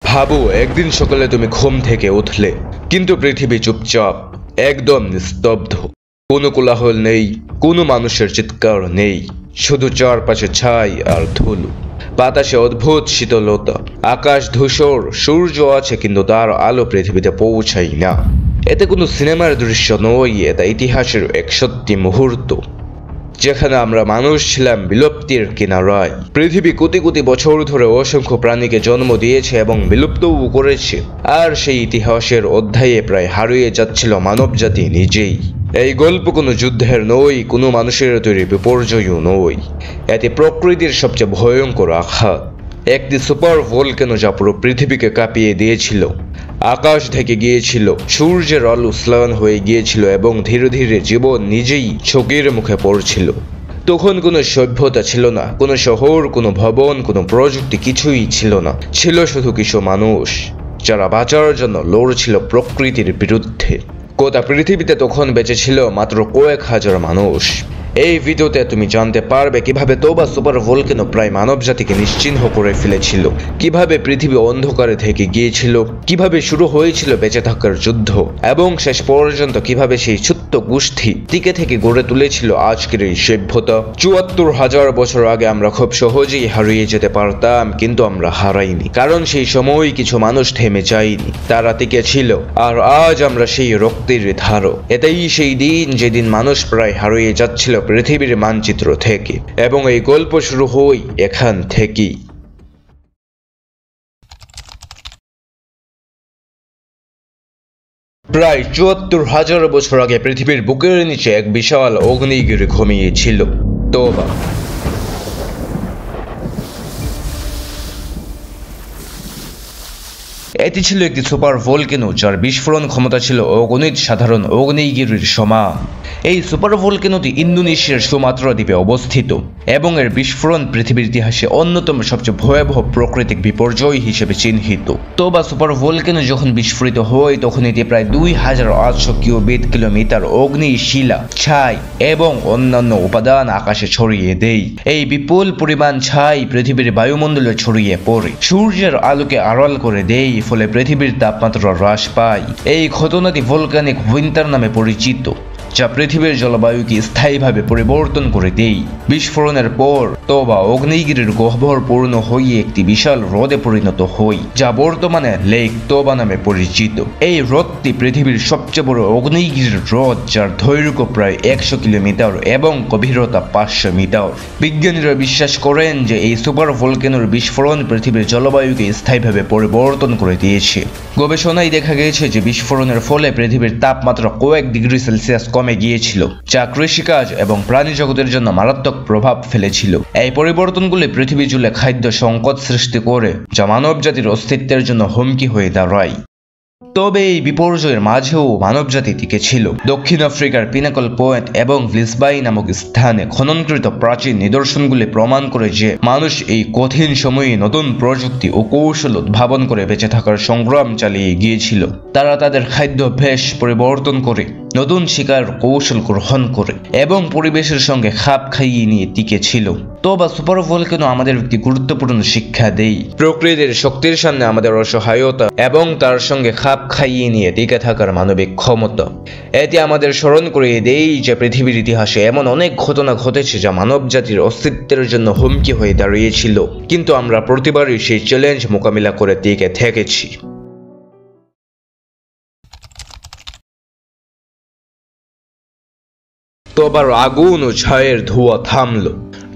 ভাবো একদিন সকালে তুমি ঘুম থেকে উঠলে, কিন্তু পৃথিবী চুপচাপ, একদম নিস্তব্ধ। কোনো কোলাহল নেই, কোনো মানুষের চিৎকার নেই, শুধু চারপাশে ছাই আর ধুলো। বাতাসে অদ্ভুত শীতলতা, আকাশ ধূসর, সূর্য আছে কিন্তু তার আলো পৃথিবীতে পৌঁছায় না। এতে কোনো সিনেমার দৃশ্য নয়, এটা ইতিহাসের এক সত্যি মুহূর্ত, যেখানে আমরা মানুষ ছিলাম বিলুপ্তির কিনারায়। পৃথিবী কোটি কোটি বছর ধরে অসংখ্য প্রাণীকে জন্ম দিয়েছে এবং বিলুপ্তও করেছে, আর সেই ইতিহাসের অধ্যায়ে প্রায় হারিয়ে যাচ্ছিল মানবজাতি নিজেই। এই গল্প কোনো যুদ্ধের নয়, কোনো মানুষের তৈরি বিপর্যয়ও নয়। এতে প্রকৃতির সবচেয়ে ভয়ঙ্কর আঘাত, একটি সুপার ভলকেনো যা পুরো পৃথিবীকে কাঁপিয়ে দিয়েছিল। আকাশ থেকে গিয়েছিল, সূর্যের আলো ম্লান হয়ে গিয়েছিল এবং ধীরে ধীরে জীবন নিজেই ঝুঁকির মুখে পড়ছিল। তখন কোনো সভ্যতা ছিল না, কোনো শহর, কোনো ভবন, কোনো প্রযুক্তি, কিছুই ছিল না। ছিল শুধু কিছু মানুষ যারা বাঁচার জন্য লড়ছিল প্রকৃতির বিরুদ্ধে। গোটা পৃথিবীতে তখন বেঁচে ছিল মাত্র কয়েক হাজার মানুষ। এই ভিডিওতে তুমি জানতে পারবে কিভাবে তোবা সুপার ভলকেনো প্রায় মানবজাতিকে নিশ্চিহ্ন করে ফেলেছিল, কিভাবে পৃথিবী অন্ধকারে থেকে গিয়েছিল, কিভাবে শুরু হয়েছিল বেঁচে থাকার যুদ্ধ, এবং শেষ পর্যন্ত কিভাবে সেই ছোট্ট গোষ্ঠী টিকে থেকে গড়ে তুলেছিল আজকের এই সভ্যতা। ৭৪,০০০ বছর আগে আমরা খুব সহজেই হারিয়ে যেতে পারতাম, কিন্তু আমরা হারাইনি, কারণ সেই সময় কিছু মানুষ থেমে যায়নি, তারা টিকে ছিল। আর আজ আমরা সেই রক্তের ধারক। এটাই সেই দিন যেদিন মানুষ প্রায় হারিয়ে যাচ্ছিল পৃথিবীর মানচিত্র থেকে, এবং এই গল্প শুরু হয় এখান থেকেই। প্রায় ৭৪,০০০ বছর আগে পৃথিবীর বুকের নিচে এক বিশাল অগ্নিগিরি ঘুমিয়েছিল, তোবা। এটি ছিল একটি সুপার ভলকেনো যার বিস্ফোরণ ক্ষমতা ছিল অগণিত সাধারণ অগ্নিগিরির সমান। এই সুপার ভলকেনোটি ইন্দোনেশিয়ার সুমাত্রা দ্বীপে অবস্থিত এবং এর বিস্ফোরণ পৃথিবীর ইতিহাসে অন্যতম সবচেয়ে ভয়াবহ প্রাকৃতিক বিপর্যয় হিসেবে চিহ্নিত। তোবা সুপার ভলকেনো যখন বিস্ফোরিত হয় তখন এটি প্রায় ২,৮০০ কিউবিক কিলোমিটার অগ্নি, শিলা, ছাই এবং অন্যান্য উপাদান আকাশে ছড়িয়ে দেয়। এই বিপুল পরিমাণ ছাই পৃথিবীর বায়ুমণ্ডলে ছড়িয়ে পড়ে, সূর্যের আলোকে আড়াল করে দেয়, ফলে পৃথিবীর তাপমাত্রা হ্রাস পায়। এই ঘটনাটি ভলকানিক উইন্টার নামে পরিচিত, যা পৃথিবীর জলবায়ুকে স্থায়ীভাবে পরিবর্তন করে দেয়। বিস্ফোরণের পর তোবা অগ্নিগিরির গহ্বর পূর্ণ হয়ে একটি বিশাল হ্রদে পরিণত হয়, যা বর্তমানে লেক তোবা নামে পরিচিত। এই হ্রদটি পৃথিবীর সবচেয়ে বড় অগ্নিগিরির হ্রদ, যার দৈর্ঘ্য প্রায় ১০০ কিলোমিটার এবং গভীরতা ৫০০ মিটার। বিজ্ঞানীরা বিশ্বাস করেন যে এই সুপার ভলকেনোর বিস্ফোরণ পৃথিবীর জলবায়ুকে স্থায়ীভাবে পরিবর্তন করে দিয়েছে। গবেষণায় দেখা গেছে যে বিস্ফোরণের ফলে পৃথিবীর তাপমাত্রা কয়েক ডিগ্রি সেলসিয়াস কমে গিয়েছিল, যা কৃষিকাজ এবং প্রাণী জগতের জন্য মারাত্মক প্রভাব ফেলেছিল। এই পরিবর্তনগুলি পৃথিবী জুড়ে খাদ্য সংকট সৃষ্টি করে, যা মানবজাতির অস্তিত্বের জন্য হুমকি হয়ে দাঁড়ায়। তবে এই বিপর্যয়ের মাঝেও মানবজাতি টিকে ছিল। দক্ষিণ আফ্রিকার পিনাকল পয়েন্ট এবং লিসবাই নামক স্থানে খননকৃত প্রাচীন নিদর্শনগুলি প্রমাণ করে যে মানুষ এই কঠিন সময়ে নতুন প্রযুক্তি ও কৌশল উদ্ভাবন করে বেঁচে থাকার সংগ্রাম চালিয়ে গিয়েছিল। তারা তাদের খাদ্যাভ্যাস পরিবর্তন করে, নতুন শিকার কৌশল গ্রহণ করে এবং পরিবেশের সঙ্গে খাপ খাইয়ে নিয়ে টিকে ছিল। তোবা সুপার ভলকেনো আমাদের একটি গুরুত্বপূর্ণ শিক্ষা দেয়। প্রকৃতির শক্তির সামনে আমাদের অসহায়তা এবং তার সঙ্গে খাপ খাইয়ে নিয়ে টিকে থাকার মানবিক ক্ষমতা। এটি আমাদের স্মরণ করিয়ে দেয় যে পৃথিবীর ইতিহাসে এমন অনেক ঘটনা ঘটেছে যা মানবজাতির অস্তিত্বের জন্য হুমকি হয়ে দাঁড়িয়েছিল, কিন্তু আমরা প্রতিবারই সেই চ্যালেঞ্জ মোকাবিলা করে টিকে থেকেছি। তোবার আগুন ও ছায়ের ধোঁয়া থামল,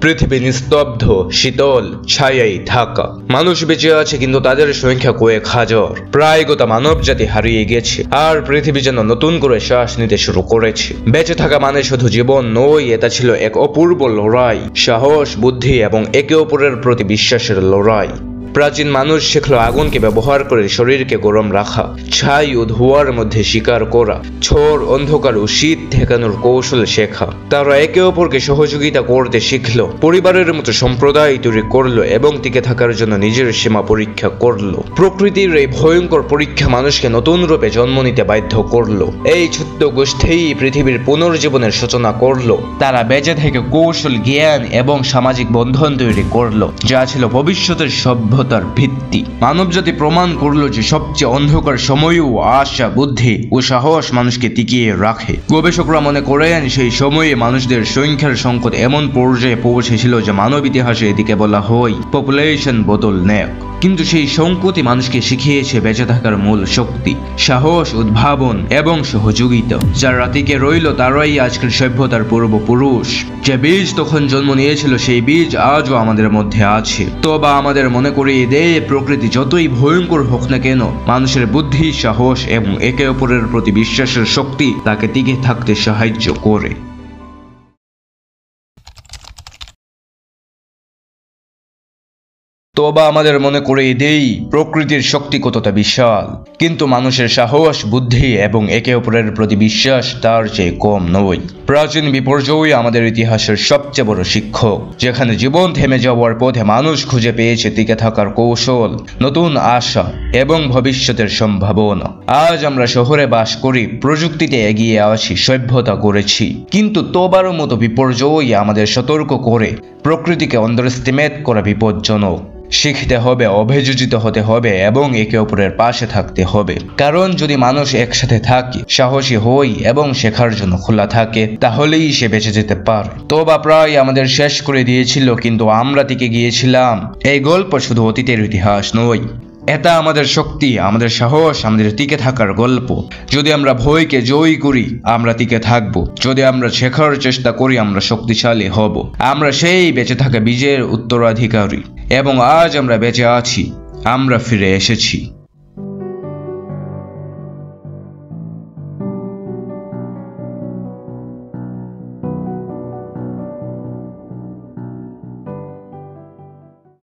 পৃথিবী নিস্তব্ধ, শীতল, ছায়াই থাকা। মানুষ বেঁচে আছে, কিন্তু তাদের সংখ্যা কয়েক হাজার। প্রায় গোটা মানব জাতি হারিয়ে গেছে, আর পৃথিবী যেন নতুন করে শ্বাস নিতে শুরু করেছে। বেঁচে থাকা মানে শুধু জীবন নয়, এটা ছিল এক অপূর্ব লড়াই, সাহস, বুদ্ধি এবং একে অপরের প্রতি বিশ্বাসের লড়াই। প্রাচীন মানুষ শিখল আগুনকে ব্যবহার করে শরীরকে গরম রাখা, ছাই ও ধোঁয়ার মধ্যে শিকার করা, ঝড়, অন্ধকার ও শীত ঠেকানোর কৌশল শেখা। তারা একে অপরকে সহযোগিতা করতে শিখল, পরিবারের মতো সম্প্রদায় তৈরি করলো এবং টিকে থাকার জন্য নিজের সীমা পরীক্ষা করলো। প্রকৃতির এই ভয়ঙ্কর পরীক্ষা মানুষকে নতুন রূপে জন্ম নিতে বাধ্য করলো। এই ছোট্ট গোষ্ঠী পৃথিবীর পুনর্জীবনের সূচনা করলো। তারা বেঁচে থেকে কৌশল, জ্ঞান এবং সামাজিক বন্ধন তৈরি করলো, যা ছিল ভবিষ্যতের সভ্যতা সভ্যতার ভিত্তি। মানবজাতি প্রমাণ করলো যে সবচেয়ে অন্ধকার সময়েও আশা, বুদ্ধি ও সাহস মানুষকে টিকিয়ে রাখে। গবেষকরা মনে করেন সেই সময়ে মানুষদের সংখ্যার সংকট এমন পর্যায়ে পৌঁছেছিল যে মানব ইতিহাসে এদিকে বলা হয় পপুলেশন বটলনেক। কিন্তু সেই সংকটই মানুষকে শিখিয়েছে বেঁচে থাকার মূল শক্তি, সাহস, উদ্ভাবন এবং সহযোগিতা। যারা টিকে রইল তারাই আজকের সভ্যতার পূর্বপুরুষ। যে বীজ তখন জন্ম নিয়েছিল সেই বীজ আজও আমাদের মধ্যে আছে। তবে আমাদের মনে করিয়ে দেয়, প্রকৃতি যতই ভয়ঙ্কর হোক না কেন, মানুষের বুদ্ধি, সাহস এবং একে অপরের প্রতি বিশ্বাসের শক্তি তাকে টিকে থাকতে সাহায্য করে। তবে আমাদের মনে করিয়ে দেই, প্রকৃতির শক্তি কতটা বিশাল, কিন্তু মানুষের সাহস, বুদ্ধি এবং একে অপরের প্রতি বিশ্বাস তার চেয়ে কম নয়। প্রাচীন বিপর্যয় আমাদের ইতিহাসের সবচেয়ে বড় শিক্ষক, যেখানে জীবন থেমে যাওয়ার পথে মানুষ খুঁজে পেয়েছে টিকে থাকার কৌশল, নতুন আশা এবং ভবিষ্যতের সম্ভাবনা। আজ আমরা শহরে বাস করি, প্রযুক্তিতে এগিয়ে আছি, সভ্যতা করেছি, কিন্তু তোবারও মতো বিপর্যয় আমাদের সতর্ক করে প্রকৃতিকে আন্ডারএস্টিমেট করা বিপজ্জনক। শিখতে হবে, অভিযোজিত হতে হবে এবং একে অপরের পাশে থাকতে হবে। কারণ যদি মানুষ একসাথে থাকে, সাহসী হই এবং শেখার জন্য খোলা থাকে, তাহলেই সে বেঁচে যেতে পারে। তোবা প্রায় আমাদের শেষ করে দিয়েছিল, কিন্তু আমরা টিকে গিয়েছিলাম। এই গল্প শুধু অতীতের ইতিহাস নয়, এটা আমাদের শক্তি, আমাদের সাহস, আমাদের টিকে থাকার গল্প। যদি আমরা ভয়কে জয় করি, আমরা টিকে থাকবো। যদি আমরা শেখার চেষ্টা করি, আমরা শক্তিশালী হব। আমরা সেই বেঁচে থাকা বীজের উত্তরাধিকারী, এবং আজ আমরা বেঁচে আছি, আমরা ফিরে এসেছি।